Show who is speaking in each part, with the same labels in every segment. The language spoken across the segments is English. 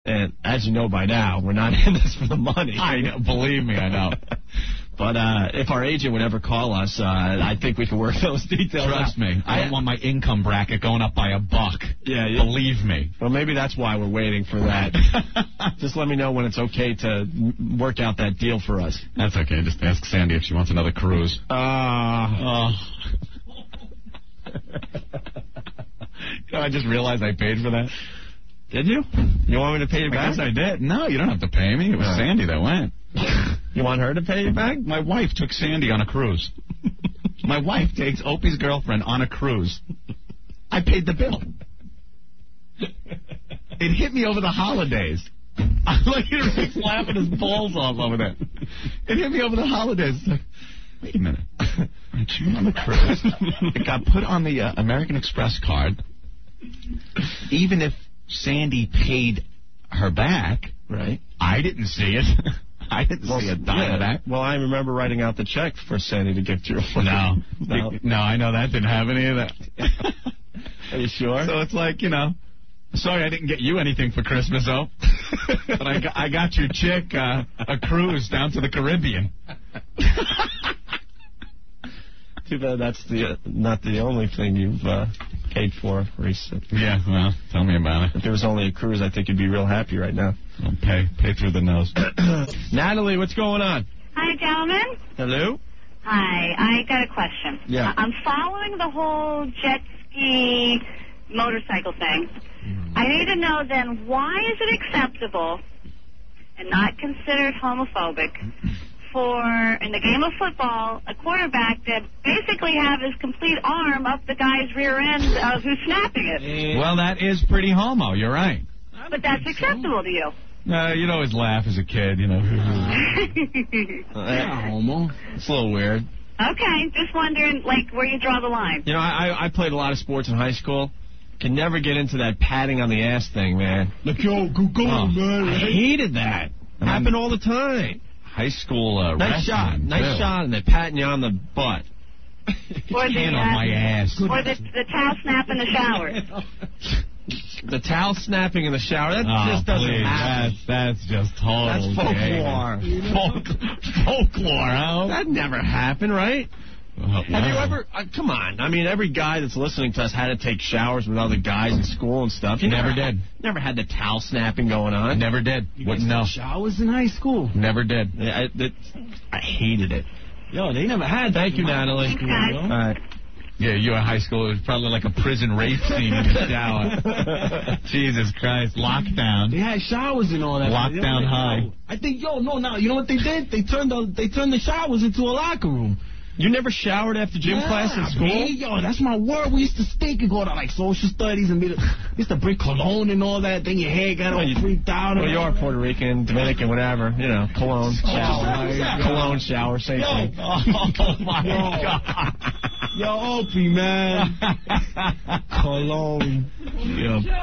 Speaker 1: And as you know by now, we're not in this for the money.
Speaker 2: I know, believe me, I know.
Speaker 1: But if our agent would ever call us, I think we could work those details out.
Speaker 2: Trust me, I don't want my income bracket going up by $1.
Speaker 1: Yeah.
Speaker 2: Believe me.
Speaker 1: Well, maybe that's why we're waiting for that. Just let me know when it's okay to work out that deal for us.
Speaker 2: That's okay. Just ask Sandy if she wants another cruise.
Speaker 1: I
Speaker 2: just realized I paid for that.
Speaker 1: Did you? You want me to pay you back?
Speaker 2: I guess I did. No, you don't have to pay me. It was Sandy that went.
Speaker 1: You want her to pay you back?
Speaker 2: My wife took Sandy on a cruise. My wife takes Opie's girlfriend on a cruise. I paid the bill. It hit me over the holidays. I look at Rick's laughing his balls off over there. It hit me over the holidays. It's like, wait a minute. Aren't you on the cruise? It got put on the American Express card. Even if Sandy paid her back,
Speaker 1: right?
Speaker 2: I didn't see it. I didn't see a dime of that.
Speaker 1: Well, I remember writing out the check for Sandy to gift you.
Speaker 2: No, I know that didn't have any of that.
Speaker 1: Are you sure?
Speaker 2: So it's like, sorry I didn't get you anything for Christmas, though. But I got your chick a cruise down to the Caribbean.
Speaker 1: Too bad that's not the only thing you've paid for recently.
Speaker 2: Yeah, well, tell me about it.
Speaker 1: If there was only a cruise, I think you'd be real happy right now.
Speaker 2: Well, pay through the nose.
Speaker 1: Natalie, what's going on?
Speaker 3: Hi, gentlemen.
Speaker 1: Hello?
Speaker 3: Hi, I got a question.
Speaker 1: Yeah.
Speaker 3: I'm following the whole jet ski motorcycle thing. I need to know then, why is it acceptable and not considered homophobic for, in the game of football, a quarterback to basically have his complete arm up the guy's rear end who's snapping it?
Speaker 2: Well, that is pretty homo. You're right.
Speaker 3: But that's acceptable to you.
Speaker 2: You'd always laugh as a kid,
Speaker 1: Homo. It's a little weird.
Speaker 3: Okay, just wondering, where you draw the line.
Speaker 1: I played a lot of sports in high school. Can never get into that patting on the ass thing, man.
Speaker 4: Like, yo, go on, man.
Speaker 1: I hated that. It happened all the time.
Speaker 2: High school
Speaker 1: nice shot, and they're patting you on the butt.
Speaker 3: Or
Speaker 2: hand on my ass.
Speaker 3: Or the towel snap in the shower.
Speaker 1: The towel snapping in the shower, that just doesn't happen.
Speaker 2: That's just total.
Speaker 1: That's folklore.
Speaker 2: Folklore, huh?
Speaker 1: That never happened, right? Have you ever, come on, I mean, every guy that's listening to us had to take showers with other guys in school and stuff. You
Speaker 2: never did.
Speaker 1: Never had the towel snapping going on.
Speaker 2: Never did.
Speaker 4: Wouldn't know. Showers in high school.
Speaker 2: Never did.
Speaker 1: I hated it.
Speaker 4: Yo, they never had that.
Speaker 1: Thank you, Natalie.
Speaker 3: Thanks, guys.
Speaker 1: All right.
Speaker 2: Yeah, you in high school, it was probably like a prison rape scene in the shower. Jesus Christ, lockdown.
Speaker 4: They had showers and all that.
Speaker 2: Lockdown high.
Speaker 4: I think, you know what they did? They turned the showers into a locker room.
Speaker 1: You never showered after gym class in school?
Speaker 4: Man, yo, that's my word. We used to stink and go to social studies and used to bring cologne and all that. Then your hair got all freaked out.
Speaker 1: Well, you are Puerto Rican, Dominican, whatever. Cologne shower. Cologne shower, same thing.
Speaker 2: Oh, my God.
Speaker 4: Yo, Opie, man. Cologne.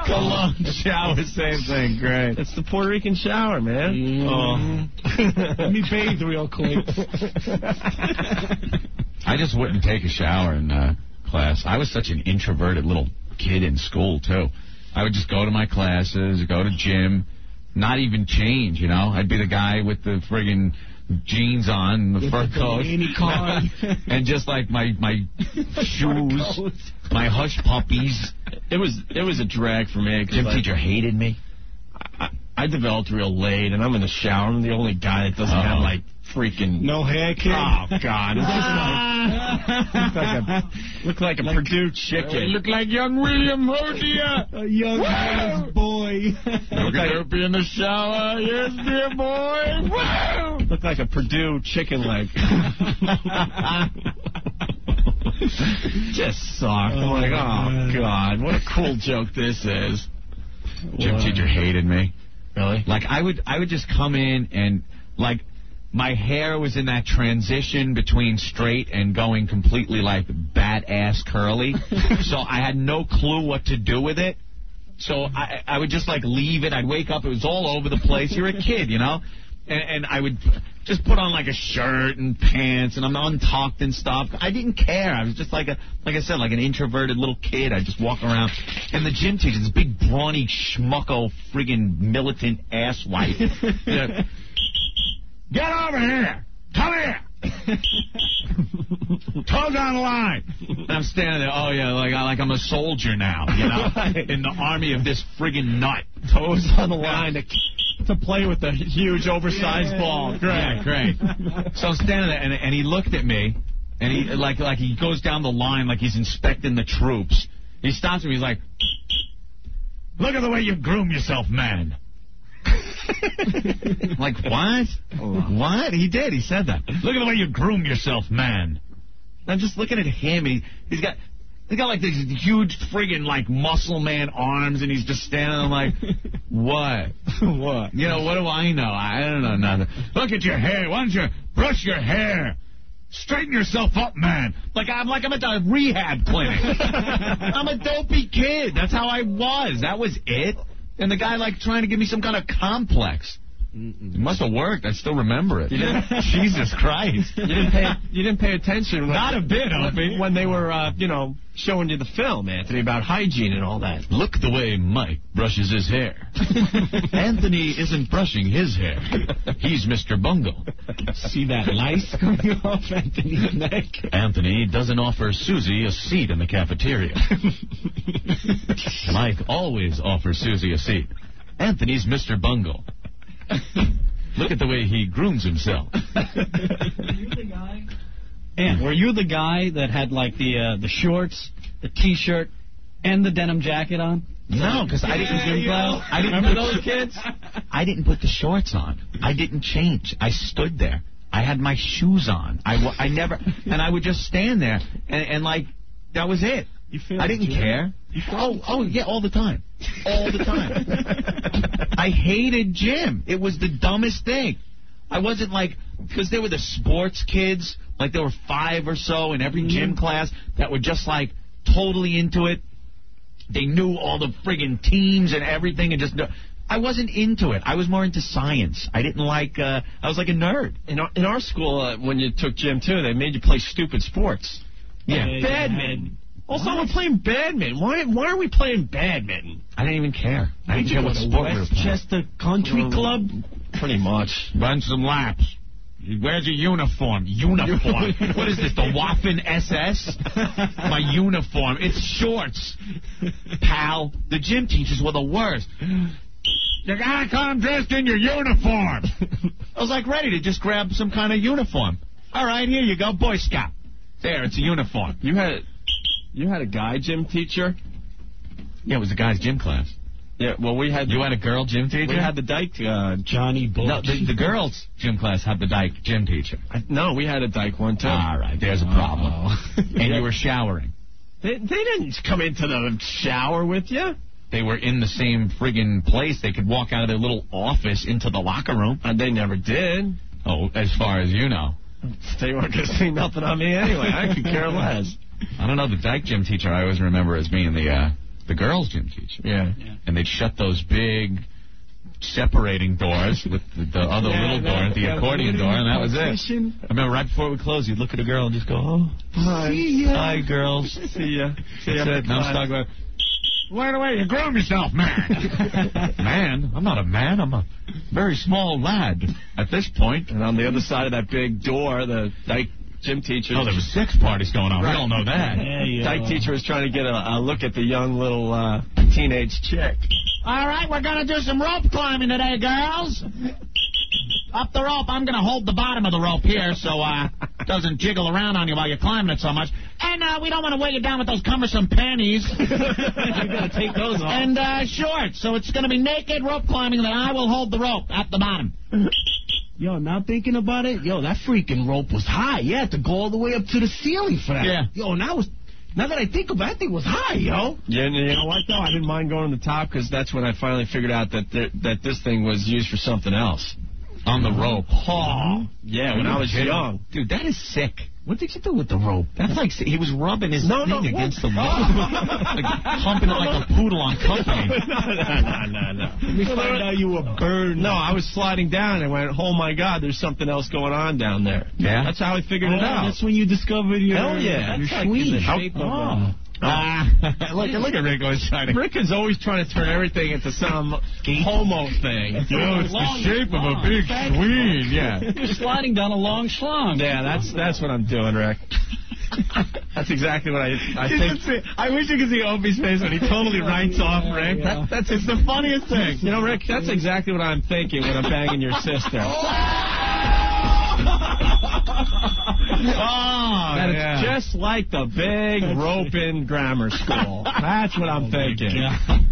Speaker 2: Cologne shower, same thing. Great.
Speaker 1: It's the Puerto Rican shower, man.
Speaker 4: Let me bathe real quick.
Speaker 2: I just wouldn't take a shower in class. I was such an introverted little kid in school, too. I would just go to my classes, go to gym, not even change, I'd be the guy with the friggin' jeans on and the fur coat. And just like my shoes, my hush puppies.
Speaker 1: It was a drag for me.
Speaker 2: Gym teacher hated me.
Speaker 1: I developed real late, and I'm in the shower. I'm the only guy that doesn't have, freaking...
Speaker 4: No hair, kid?
Speaker 1: Oh, God. Look like a Purdue chicken.
Speaker 2: You look like young William Hodia.
Speaker 4: A young boy.
Speaker 2: Look like Opie in the shower. Yes, dear boy. Wow.
Speaker 1: Look like a Purdue chicken leg. Just sucked. I'm like, oh, God, what a cool joke this is.
Speaker 2: Gym teacher hated me.
Speaker 1: Really?
Speaker 2: I would just come in and, my hair was in that transition between straight and going completely, badass curly. So I had no clue what to do with it. So I would just, leave it. I'd wake up. It was all over the place. You're a kid, and I would just put on like a shirt and pants, and I'm untucked and stuff. I didn't care. I was just like I said, like an introverted little kid. I'd just walk around. And the gym teacher, this big, brawny, schmucko, friggin' militant asswipe. Get over here! Come here! Toes on the line. And I'm standing there. Oh yeah, like I'm a soldier now, you know, in the army of this friggin' nut.
Speaker 1: Toes on the line to play with the huge oversized ball. Great.
Speaker 2: Yeah, great. So I'm standing there, and he looked at me, and he like he goes down the line like he's inspecting the troops. He stops me. He's like, "Look at the way you groom yourself, man." Like, what? What? He did. He said that. Look at the way you groom yourself, man. I'm just looking at him. He's got like these huge friggin' like muscle man arms, and he's just standing there like, what? What? You know, what do I know? I don't know nothing. Look at your hair. Why don't you brush your hair? Straighten yourself up, man. I'm at a rehab clinic. I'm a dopey kid. That's how I was. That was it. And the guy, like, trying to give me some kind of complex. It must have worked. I still remember it. Jesus Christ.
Speaker 1: You didn't pay attention.
Speaker 2: Not a bit, Opie.
Speaker 1: When they were, showing you the film, Anthony, about hygiene and all that.
Speaker 2: Look the way Mike brushes his hair. Anthony isn't brushing his hair. He's Mr. Bungle.
Speaker 4: See that lice coming off Anthony's neck?
Speaker 2: Anthony doesn't offer Susie a seat in the cafeteria. Mike always offers Susie a seat. Anthony's Mr. Bungle. Look at the way he grooms himself.
Speaker 5: Were you the guy? And were you the guy that had like the shorts, the T-shirt, and the denim jacket on?
Speaker 2: No, because I didn't.
Speaker 5: Remember those kids?
Speaker 2: I didn't put the shorts on. I didn't change. I stood there. I had my shoes on. I never, and I would just stand there and like that was it. I didn't care. Oh yeah, all the time. All the time. I hated gym. It was the dumbest thing. I wasn't like, because there were the sports kids, like there were 5 or so in every gym class that were just like totally into it. They knew all the friggin' teams and everything, and just I wasn't into it. I was more into science. I didn't like, I was like a nerd.
Speaker 1: In our school, when you took gym too, they made you play stupid sports.
Speaker 2: Yeah.
Speaker 1: Badminton. Also, we're playing badminton. Why are we playing badminton?
Speaker 2: I didn't even care. I didn't care what sport we were playing.
Speaker 4: Westchester Country Club?
Speaker 1: Pretty much.
Speaker 2: Run some laps. Where's your uniform? Uniform. What is this, the Waffen SS? My uniform. It's shorts. Pal, the gym teachers were the worst. You gotta come dressed in your uniform. I was like ready to just grab some kind of uniform. All right, here you go, Boy Scout. There, it's a uniform.
Speaker 1: You had a guy gym teacher?
Speaker 2: Yeah, it was a guy's gym class.
Speaker 1: Yeah, well, we had...
Speaker 2: You had a girl gym teacher?
Speaker 1: We had the dyke...
Speaker 4: Johnny Bush.
Speaker 2: No, the girls' gym class had the dyke gym teacher.
Speaker 1: No, we had a dyke one, too.
Speaker 2: All right, there's a problem. And you were showering.
Speaker 1: They didn't come into the shower with you.
Speaker 2: They were in the same friggin' place. They could walk out of their little office into the locker room.
Speaker 1: They never did.
Speaker 2: Oh, as far as you know.
Speaker 1: They weren't going to see nothing on me anyway. I could care less.
Speaker 2: I don't know, the dyke gym teacher I always remember as being the girls' gym teacher.
Speaker 1: Yeah.
Speaker 2: And they'd shut those big separating doors with the other little door, the accordion door, and that was it. I remember right before we closed, you'd look at a girl and just go, oh, hi.
Speaker 4: See ya.
Speaker 2: Hi, girls.
Speaker 1: See ya.
Speaker 2: That's it. Now I'm stuck with, wait away, you groom yourself, man. Man? I'm not a man. I'm a very small lad at this point.
Speaker 1: And on the other side of that big door, the dyke gym teacher...
Speaker 2: Oh, there were 6 parties going on. Right. We all know that.
Speaker 1: Dyke teacher was trying to get a look at the young little teenage chick.
Speaker 6: All right, we're going to do some rope climbing today, girls. Up the rope. I'm going to hold the bottom of the rope here so it doesn't jiggle around on you while you're climbing it so much. And we don't want to weigh you down with those cumbersome panties.
Speaker 1: You got to take those off.
Speaker 6: And shorts. So it's going to be naked rope climbing, and then I will hold the rope at the bottom.
Speaker 4: Yo, now thinking about it, that freaking rope was high. You had to go all the way up to the ceiling for that.
Speaker 2: Yeah.
Speaker 4: Yo, now that I think about it, I think it was high, yo.
Speaker 1: Yeah, you know what, though? I didn't mind going to the top because that's when I finally figured out that this thing was used for something else.
Speaker 2: On the rope.
Speaker 1: Oh. Yeah, when I was young.
Speaker 2: Dude, that is sick.
Speaker 4: What did you do with the rope?
Speaker 6: That's like he was rubbing his thing against the wall. Like humping it like a poodle on company.
Speaker 1: No.
Speaker 4: We found out you were burned.
Speaker 1: No, I was sliding down and went, oh, my God, there's something else going on down there.
Speaker 6: Yeah?
Speaker 1: That's how I figured it out.
Speaker 4: That's when you discovered your...
Speaker 1: Hell yeah.
Speaker 4: Your
Speaker 5: That's like
Speaker 4: schween.
Speaker 5: the shape of
Speaker 6: Look at Rick always trying to...
Speaker 1: Rick is always trying to turn everything into some homo thing.
Speaker 6: It's the shape of a big schween. Yeah.
Speaker 5: You're sliding down a long schlong.
Speaker 1: Yeah, that's what I'm doing, Rick. That's exactly what I think.
Speaker 6: I wish you could see Opie's face when he totally writes off Rick.
Speaker 1: Yeah.
Speaker 6: It's the funniest thing.
Speaker 1: You know, Rick, that's exactly what I'm thinking when I'm banging your sister. That it's just like the big rope in grammar school. That's what I'm thinking.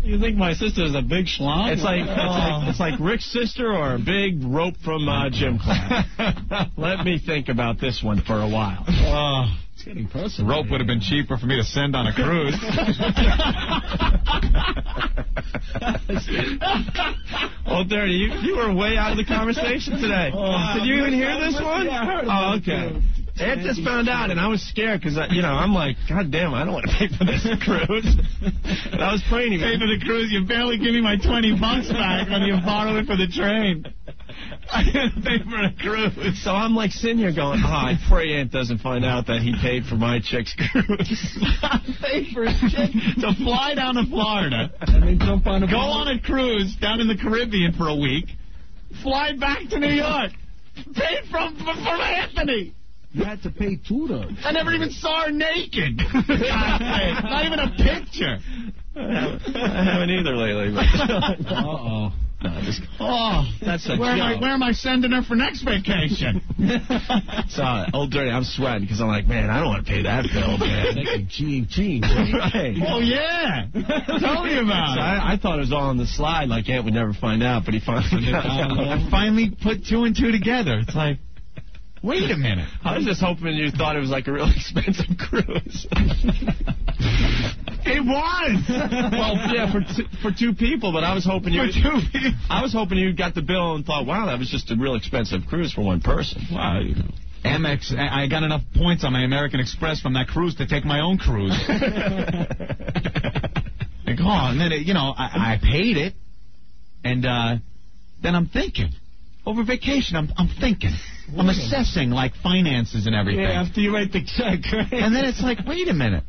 Speaker 5: You think my sister's a big schlong?
Speaker 1: It's like Rick's sister or a big rope from gym class. Let me think about this one for a while.
Speaker 5: It's getting personal.
Speaker 2: Rope would have been cheaper for me to send on a cruise.
Speaker 1: Oh, Dirty, you were way out of the conversation today. Did you even hear this one?
Speaker 4: Yeah, I heard it.
Speaker 1: Oh, okay. Ed just found out, and I was scared because, I'm like, God damn, I don't want to pay for this cruise. And I was praying he
Speaker 6: Pay for the cruise. You barely give me my $20 back when you borrow it for the train. I didn't pay for a cruise.
Speaker 1: So I'm like sitting here going, I pray Aunt doesn't find out that he paid for my chick's cruise.
Speaker 6: Paid for his chick to fly down to Florida,
Speaker 4: And then jump on a
Speaker 6: go on a cruise down in the Caribbean for a week, fly back to New York, paid from Anthony.
Speaker 4: You had to pay $2 though.
Speaker 6: I never even saw her naked. Not even a picture.
Speaker 1: I haven't either lately. But
Speaker 5: Uh-oh.
Speaker 1: that's a
Speaker 6: Where
Speaker 1: joke.
Speaker 6: am I sending her for next vacation?
Speaker 1: So, Old Dirty, I'm sweating because I'm like, man, I don't want to pay that bill, man.
Speaker 4: Like change.
Speaker 1: Right.
Speaker 6: Oh, yeah. Tell me about
Speaker 1: So
Speaker 6: it.
Speaker 1: I thought it was all on the slide, like Aunt would never find out, but he finally found out.
Speaker 6: I finally put two and two together. It's like, wait a minute.
Speaker 1: I was just hoping you thought it was like a real expensive cruise.
Speaker 6: It was.
Speaker 1: Well, yeah, for two people, but I was hoping you. I was hoping you got the bill and thought, wow, that was just a real expensive cruise for one person.
Speaker 6: Wow. Amex, I got enough points on my American Express from that cruise to take my own cruise. Like, and then, I paid it, and then I'm thinking. Over vacation, I'm thinking. I'm assessing, like, finances and everything.
Speaker 4: Yeah, after you write the check, right?
Speaker 6: And then it's like, wait a minute.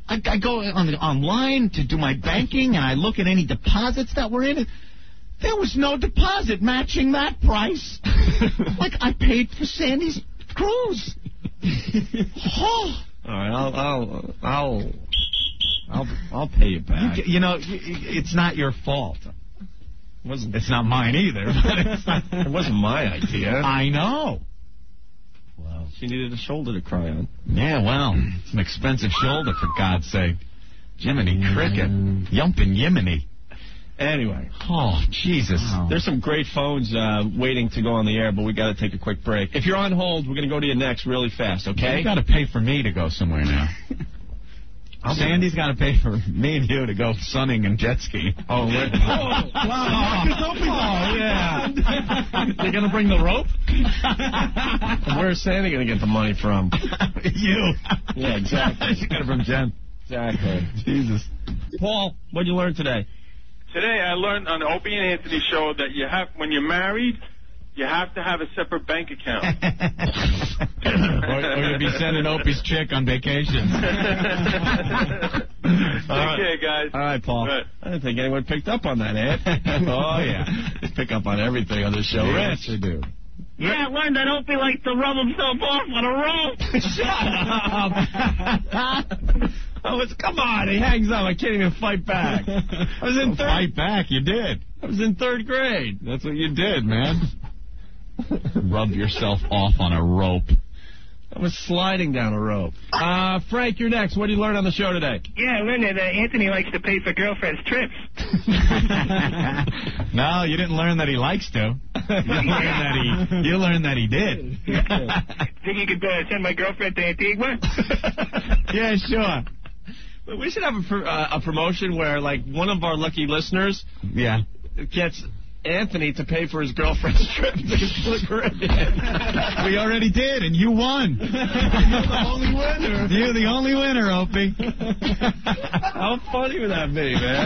Speaker 6: I go online to do my banking, and I look at any deposits that were in it. There was no deposit matching that price. Like, I paid for Sandy's cruise.
Speaker 1: All right, I'll pay you back.
Speaker 6: It's not your fault. It's not mine either. But
Speaker 1: It wasn't my idea.
Speaker 6: I know.
Speaker 1: Wow. She needed a shoulder to cry on.
Speaker 6: Yeah, well, it's an expensive shoulder, for God's sake. Jiminy Cricket. Yumpin' Yiminy.
Speaker 1: Anyway.
Speaker 6: Oh, Jesus.
Speaker 1: Wow. There's some great phones waiting to go on the air, but we got to take a quick break. If you're on hold, we're going to go to you next really fast, okay?
Speaker 6: You got to pay for me to go somewhere now. Sandy's got to pay for me and you to go sunning and jet skiing.
Speaker 1: Oh, wow. Oh, yeah. You're going to bring the rope? And where's Sandy going to get the money from?
Speaker 6: You.
Speaker 1: Yeah, exactly.
Speaker 6: She got it from Jen.
Speaker 1: Exactly.
Speaker 6: Jesus.
Speaker 1: Paul, what'd you learn today?
Speaker 7: Today I learned on the Opie and Anthony show that when you're married, you have to have a separate bank account.
Speaker 6: or you'll be sending Opie's chick on vacation.
Speaker 7: Take care, guys.
Speaker 1: All right, Paul.
Speaker 7: Right.
Speaker 1: I didn't think anyone picked up on that, Ed.
Speaker 6: Oh, yeah.
Speaker 1: They pick up on everything on this show.
Speaker 6: Yes, they do.
Speaker 3: Yeah, I learned that Opie likes to rub himself off on a rope.
Speaker 1: Shut up. Come on, he hangs up. I can't even fight back. I was in
Speaker 6: Fight back, you did.
Speaker 1: I was in third grade.
Speaker 6: That's what you did, man. Rub yourself off on a rope.
Speaker 1: I was sliding down a rope. Frank, you're next. What did you learn on the show today?
Speaker 3: Yeah, I learned that Anthony likes to pay for girlfriend's trips.
Speaker 6: No, you didn't learn that he likes to. You learned that he did.
Speaker 3: Think you could send my girlfriend to Antigua?
Speaker 6: Yeah, sure.
Speaker 1: But we should have a promotion where, like, one of our lucky listeners
Speaker 6: Yeah.
Speaker 1: gets Anthony to pay for his girlfriend's trip to the Caribbean.
Speaker 2: We already did, and you won.
Speaker 1: You're the only winner.
Speaker 2: You're the only winner, Opie.
Speaker 1: How funny would that be, man?